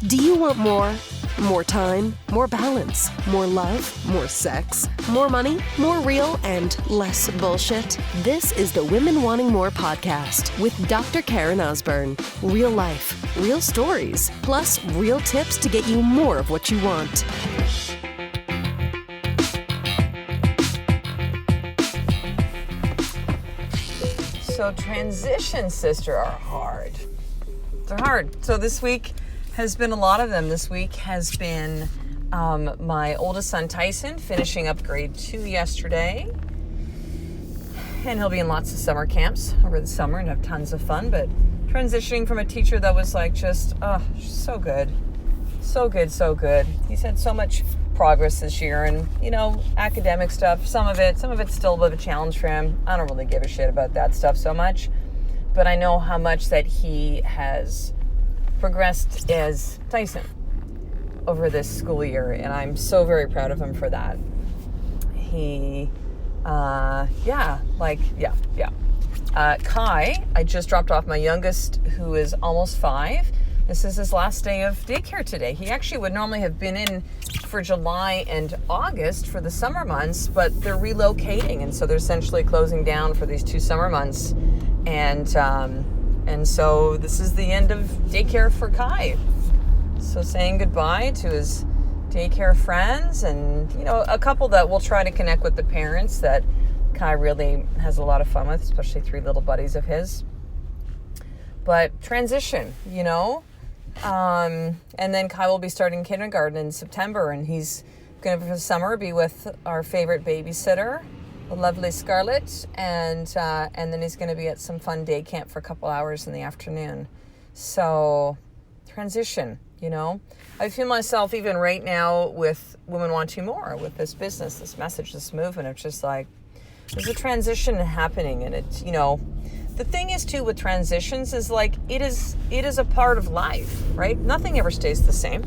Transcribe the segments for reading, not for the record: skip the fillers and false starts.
Do you want more? More time, more balance, more love, more sex, more money, more real, and less bullshit? This is the Women Wanting More podcast with Dr. Karen Osborne. Real life, real stories, plus real tips to get you more of what you want. So transitions, sister, are hard. They're hard. So this week has been a lot of them. This week has been my oldest son, Tyson, finishing up grade 2 yesterday. And he'll be in lots of summer camps over the summer and have tons of fun. But transitioning from a teacher that was like just, so good. So good, so good. He's had so much progress this year and, academic stuff. Some of it's still a bit of a challenge for him. I don't really give a shit about that stuff so much. But I know how much that he has progressed as Tyson over this school year, and I'm so very proud of him for that. Kai, I just dropped off my youngest, who is almost 5. This is his last day of daycare today. He actually would normally have been in for July and August for the summer months, but they're relocating, and so they're essentially closing down for these 2 summer months. And so this is the end of daycare for Kai. So saying goodbye to his daycare friends and, a couple that will try to connect with the parents that Kai really has a lot of fun with, especially 3 little buddies of his. But transition, and then Kai will be starting kindergarten in September, and he's going to, for the summer, be with our favorite babysitter, the lovely Scarlett, and then he's going to be at some fun day camp for a couple hours in the afternoon. So, transition, I feel myself even right now with Women Wanting More, with this business, this message, this movement of just like, there's a transition happening, and it's, the thing is too with transitions is like, it is a part of life, right? Nothing ever stays the same.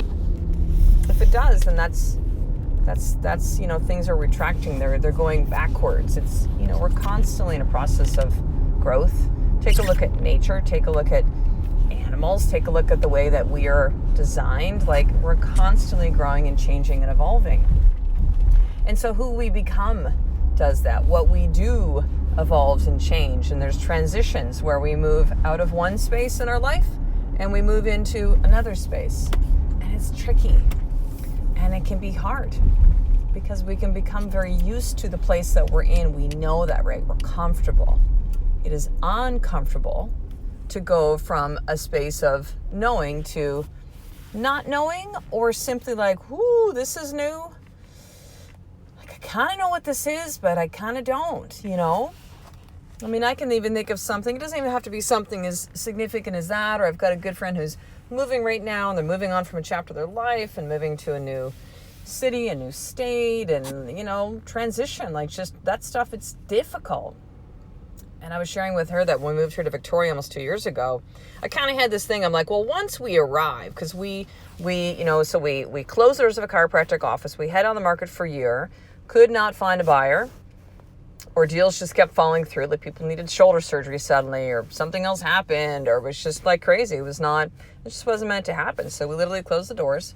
If it does, then that's things are retracting, they're going backwards. It's, we're constantly in a process of growth. Take a look at nature, take a look at animals, take a look at the way that we are designed. Like, we're constantly growing and changing and evolving. And so who we become does that. What we do evolves and change, and there's transitions where we move out of one space in our life and we move into another space. And it's tricky. And it can be hard because we can become very used to the place that we're in. We know that, right? We're comfortable. It is uncomfortable to go from a space of knowing to not knowing, or simply like, whoo, this is new. Like, I kind of know what this is, but I kind of don't, I mean, I can even think of something. It doesn't even have to be something as significant as that. Or I've got a good friend who's moving right now, and they're moving on from a chapter of their life and moving to a new city, a new state, and, transition. Like, just that stuff, it's difficult. And I was sharing with her that when we moved here to Victoria almost 2 years ago, I kind of had this thing. I'm like, well, once we arrive, because we closed doors of a chiropractic office. We had on the market for a year, could not find a buyer. Or deals just kept falling through, like people needed shoulder surgery suddenly, or something else happened, or it was just like crazy. It just wasn't meant to happen. So we literally closed the doors,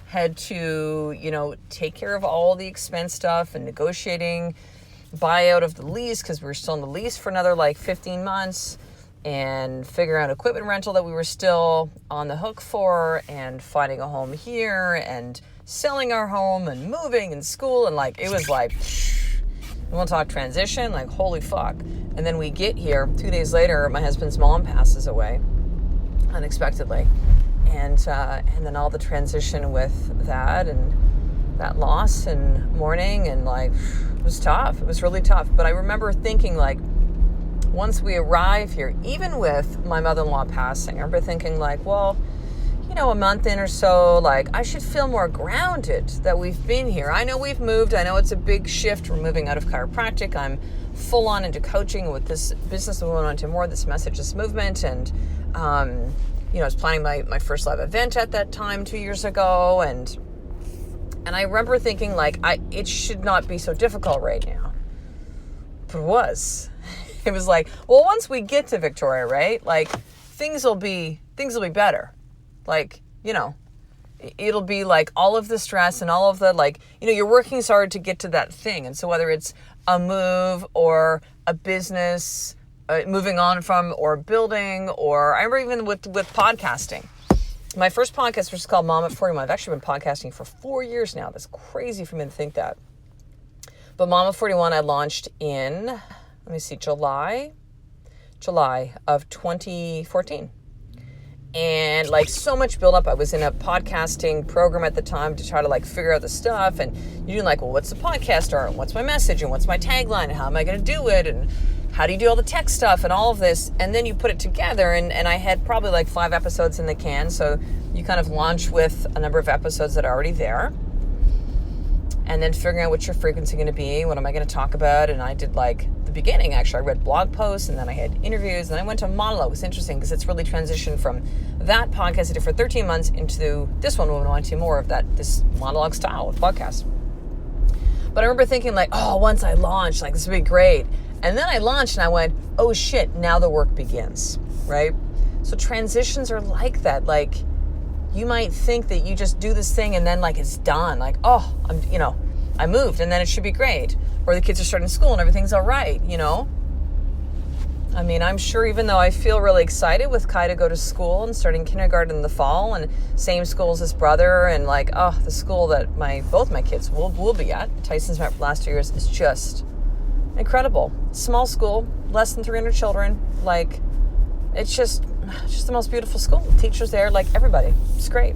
had to, take care of all the expense stuff and negotiating buyout of the lease, because we were still in the lease for another 15 months, and figuring out equipment rental that we were still on the hook for, and finding a home here, and selling our home, and moving, and school, and it was like, we want to talk transition, holy fuck. And then we get here, 2 days later, my husband's mom passes away unexpectedly. And then all the transition with that and that loss and mourning, and it was tough. It was really tough. But I remember thinking once we arrive here, even with my mother-in-law passing, I remember thinking well, a month in or so, I should feel more grounded that we've been here. I know we've moved. I know it's a big shift. We're moving out of chiropractic. I'm full on into coaching with this business. We went on to more this message, this movement. And, I was planning my first live event at that time 2 years ago. And I remember thinking it should not be so difficult right now. But it was. It was once we get to Victoria, right? Things will be better. it'll be like all of the stress and all of the, like, you're working so hard to get to that thing. And so whether it's a move or a business, moving on from, or building, or I remember even with podcasting. My first podcast was called Mom at 41. I've actually been podcasting for 4 years now. That's crazy for me to think that. But Mom at 41 I launched in, July of 2014. And like so much build up. I was in a podcasting program at the time to try to like figure out the stuff, and you're doing like, well, what's the podcast art, and what's my message, and what's my tagline, and how am I going to do it, and how do you do all the tech stuff and all of this, and then you put it together, and I had probably like 5 episodes in the can, so you kind of launch with a number of episodes that are already there, and then figuring out what your frequency going to be, what am I going to talk about. And I did like the beginning, actually I read blog posts, and then I had interviews, and then I went to monologue. It was interesting because it's really transitioned from that podcast I did for 13 months into this one, Women Wanting More, of this monologue style of podcast. But I remember thinking like, oh, once I launch, like this would be great. And then I launched and I went, oh shit, now the work begins, right? So transitions are like that. Like, you might think that you just do this thing and then like it's done. Like, oh, I moved and then it should be great. Or the kids are starting school and everything's all right, I mean, I'm sure even though I feel really excited with Kai to go to school and starting kindergarten in the fall, and same school as his brother, and like, the school that both my kids will be at, Tyson's met for the last 2 years, is just incredible. Small school, less than 300 children. Like, it's just the most beautiful school. Teachers there, like everybody. It's great.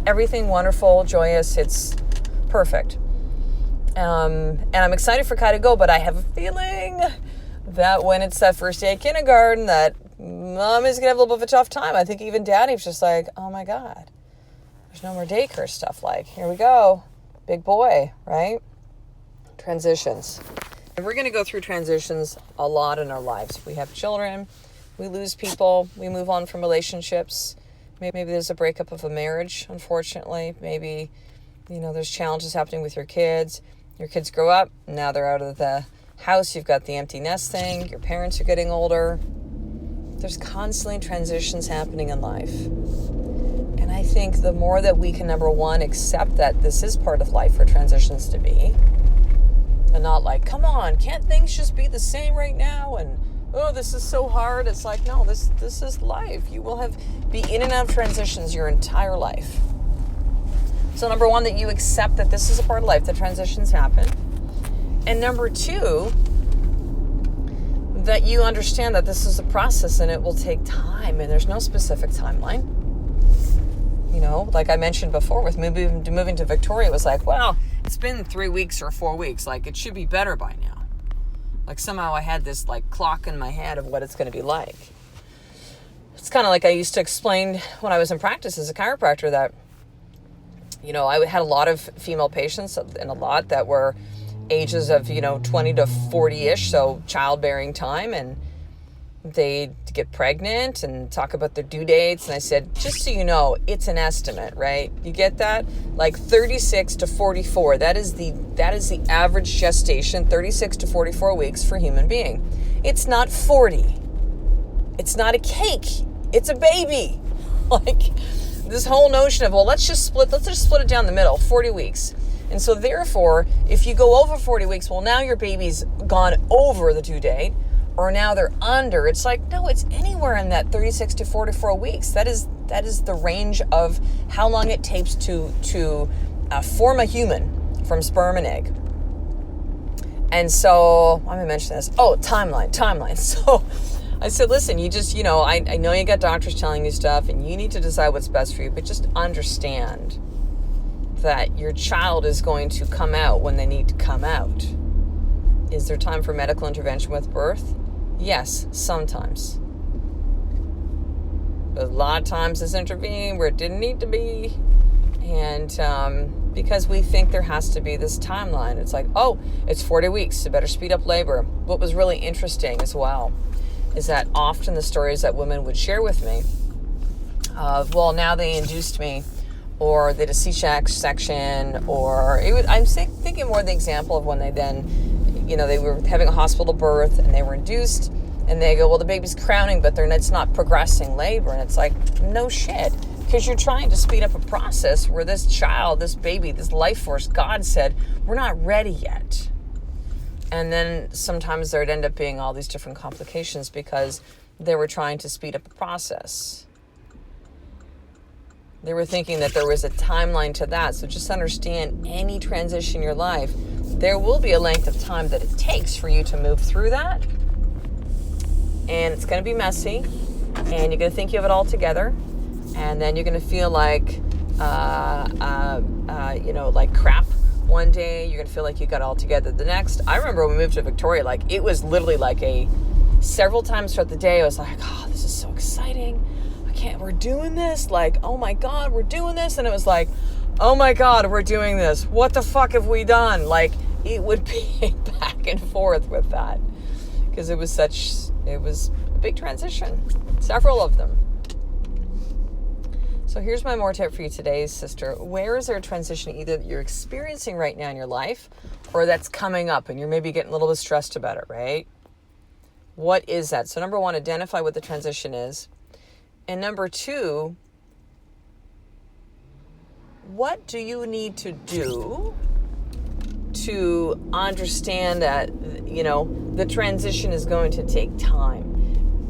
Everything wonderful, joyous. It's perfect. And I'm excited for Kai to go, but I have a feeling that when it's that first day of kindergarten, that mom is going to have a little bit of a tough time. I think even daddy was just like, oh my God, there's no more daycare stuff. Like, here we go. Big boy, right? Transitions. And we're going to go through transitions a lot in our lives. We have children, we lose people, we move on from relationships. Maybe there's a breakup of a marriage, unfortunately. Maybe, there's challenges happening with your kids. Your kids grow up, now they're out of the house, you've got the empty nest thing, your parents are getting older. There's constantly transitions happening in life. And I think the more that we can, number one, accept that this is part of life for transitions to be, and not like, come on, can't things just be the same right now? And, oh, this is so hard. It's like, no, this is life. You will be in and out of transitions your entire life. So number one, that you accept that this is a part of life, that transitions happen. And number two, that you understand that this is a process and it will take time, and there's no specific timeline. Like I mentioned before with moving to Victoria, it was like, well, it's been 3 weeks or 4 weeks. Like, it should be better by now. Like, somehow I had this like clock in my head of what it's going to be like. It's kind of like I used to explain when I was in practice as a chiropractor that, I had a lot of female patients, and a lot that were ages of, 20 to 40-ish, so childbearing time, and they'd get pregnant and talk about their due dates. And I said, just so you know, it's an estimate, right? You get that? Like 36 to 44, that is the average gestation, 36 to 44 weeks for a human being. It's not 40. It's not a cake. It's a baby. Like, this whole notion of, well, let's just split it down the middle, 40 weeks. And so therefore, if you go over 40 weeks, well, now your baby's gone over the due date, or now they're under. It's like, no, it's anywhere in that 36 to 44 weeks. That is the range of how long it takes to form a human from sperm and egg. And so, let me mention this. Oh, timeline. So I said, listen, you just, I know you got doctors telling you stuff, and you need to decide what's best for you, but just understand that your child is going to come out when they need to come out. Is there time for medical intervention with birth? Yes, sometimes. But a lot of times it's intervened where it didn't need to be. And because we think there has to be this timeline. It's like, oh, it's 40 weeks, so better speed up labor. What was really interesting as well is that often the stories that women would share with me of, well, now they induced me, or they did a C-section, or I'm thinking more of the example of when they then, they were having a hospital birth and they were induced, and they go, well, the baby's crowning, but it's not progressing labor. And it's like, no shit. Because you're trying to speed up a process where this child, this baby, this life force, God said, we're not ready yet. And then sometimes there'd end up being all these different complications because they were trying to speed up a process. They were thinking that there was a timeline to that. So just understand, any transition in your life, there will be a length of time that it takes for you to move through that. And it's going to be messy. And you're going to think you have it all together. And then you're going to feel like, like crap one day. You're going to feel like you got it all together the next. I remember when we moved to Victoria, like it was literally like several times throughout the day, I was like, oh, this is so exciting. We're doing this. Like, oh my God, we're doing this. And it was like, oh my God, we're doing this. What the fuck have we done? Like, it would be back and forth with that. Because it was a big transition. Several of them. So here's my more tip for you today, sister. Where is there a transition either that you're experiencing right now in your life or that's coming up and you're maybe getting a little bit stressed about it, right? What is that? So number one, identify what the transition is. And number two, what do you need to do to understand that, the transition is going to take time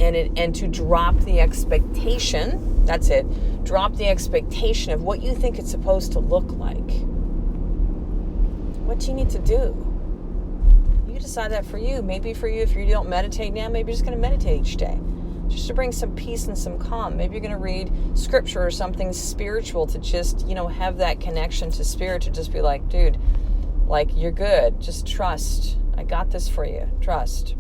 and to drop the expectation, that's it, drop the expectation of what you think it's supposed to look like. What do you need to do? You decide that for you. Maybe for you, if you don't meditate now, maybe you're just going to meditate each day. Just to bring some peace and some calm. Maybe you're going to read scripture or something spiritual to just, have that connection to spirit, to just be like, dude, like, you're good. Just trust. I got this for you. Trust.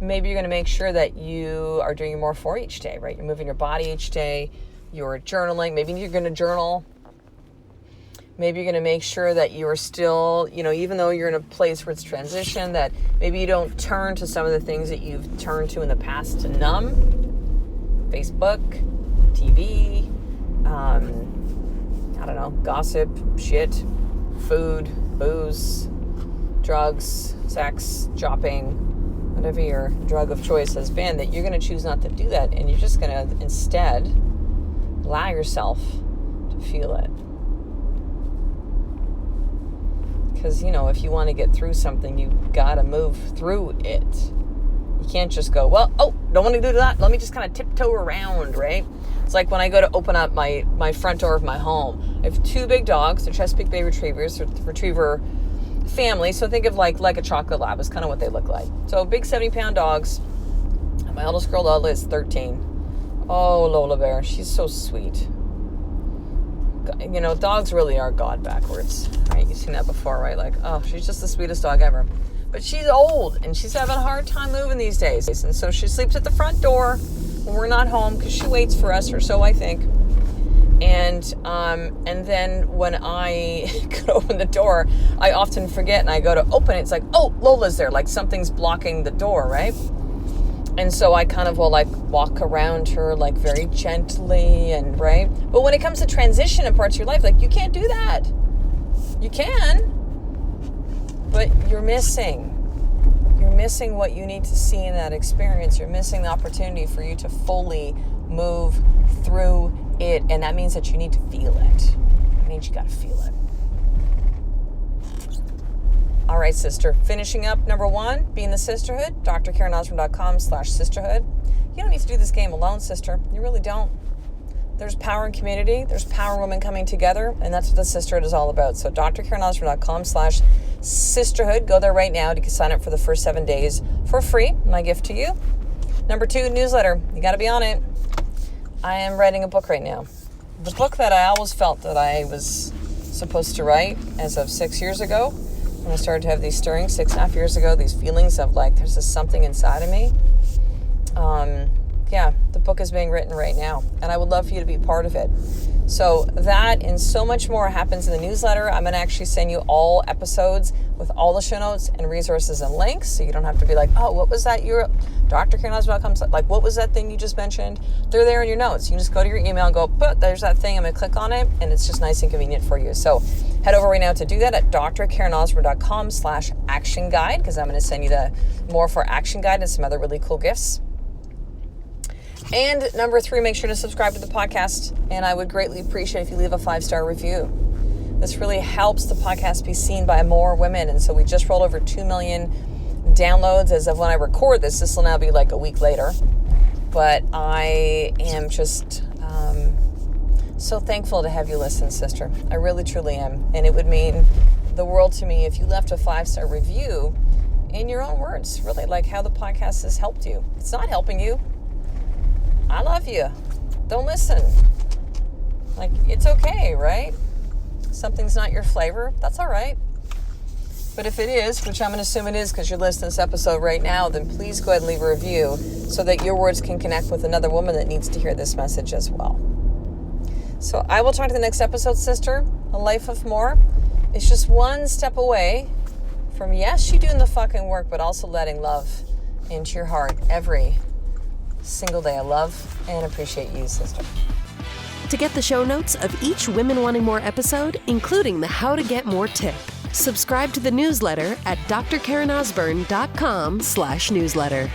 Maybe you're going to make sure that you are doing more for each day, right? You're moving your body each day. You're journaling. Maybe you're going to journal. Maybe you're going to make sure that you are still, even though you're in a place where it's transition, that maybe you don't turn to some of the things that you've turned to in the past to numb. Facebook, TV, gossip, shit, food, booze, drugs, sex, shopping, whatever your drug of choice has been, that you're going to choose not to do that. And you're just going to instead allow yourself to feel it. Because, if you want to get through something, you got to move through it. You can't just go, don't want to do that. Let me just kind of tiptoe around, right? It's like when I go to open up my front door of my home. I have two big dogs. They're Chesapeake Bay Retrievers, retriever family. So think of like a chocolate lab is kind of what they look like. So big 70-pound dogs. My oldest girl, Lola, is 13. Oh, Lola Bear. She's so sweet. Dogs really are God backwards, right? You've seen that before, right? Like, oh, she's just the sweetest dog ever. But she's old, and she's having a hard time moving these days. And so she sleeps at the front door when we're not home, because she waits for us, or so I think. And then when I go to open the door, I often forget, and I go to open it. It's like, oh, Lola's there. Like something's blocking the door, right? And so I kind of will walk around her very gently and right. But when it comes to transition in parts of your life, you can't do that. You can, but you're missing. You're missing what you need to see in that experience. You're missing the opportunity for you to fully move through it. And that means that you need to feel it. It means you got to feel it. All right, sister. Finishing up, number one, be in the sisterhood. drkarenosborn.com/sisterhood. You don't need to do this game alone, sister. You really don't. There's power in community. There's power in women coming together, and that's what the sisterhood is all about. So drkarenosborn.com/sisterhood. Go there right now to sign up for the first 7 days for free. My gift to you. Number two, newsletter. You got to be on it. I am writing a book right now. The book that I always felt that I was supposed to write as of 6 years ago. When I started to have these stirrings 6.5 years ago, these feelings of there's this something inside of me. The book is being written right now, and I would love for you to be part of it. So that and so much more happens in the newsletter. I'm going to actually send you all episodes with all the show notes and resources and links, so you don't have to be like, oh, what was that? You're drkarenosborn.com. What was that thing you just mentioned? They're there in your notes. You can just go to your email and go, there's that thing. I'm going to click on it, and it's just nice and convenient for you. So head over right now to do that at drkarenosborn.com/action guide, because I'm going to send you the more for action guide and some other really cool gifts. And number 3, make sure to subscribe to the podcast. And I would greatly appreciate if you leave a 5-star review. This really helps the podcast be seen by more women. And so we just rolled over 2 million downloads as of when I record this. This will now be like a week later. But I am just so thankful to have you listen, sister. I really, truly am. And it would mean the world to me if you left a 5-star review in your own words, really, like how the podcast has helped you. It's not helping you. I love you. Don't listen. Like, it's okay, right? Something's not your flavor. That's all right. But if it is, which I'm going to assume it is because you're listening to this episode right now, then please go ahead and leave a review so that your words can connect with another woman that needs to hear this message as well. So I will talk to the next episode, sister. A life of more. It's just one step away from, yes, you doing the fucking work, but also letting love into your heart every single day. I love and appreciate you, sister. To get the show notes of each Women Wanting More episode, including the How to Get More tip, subscribe to the newsletter at drkarenosburn.com/newsletter.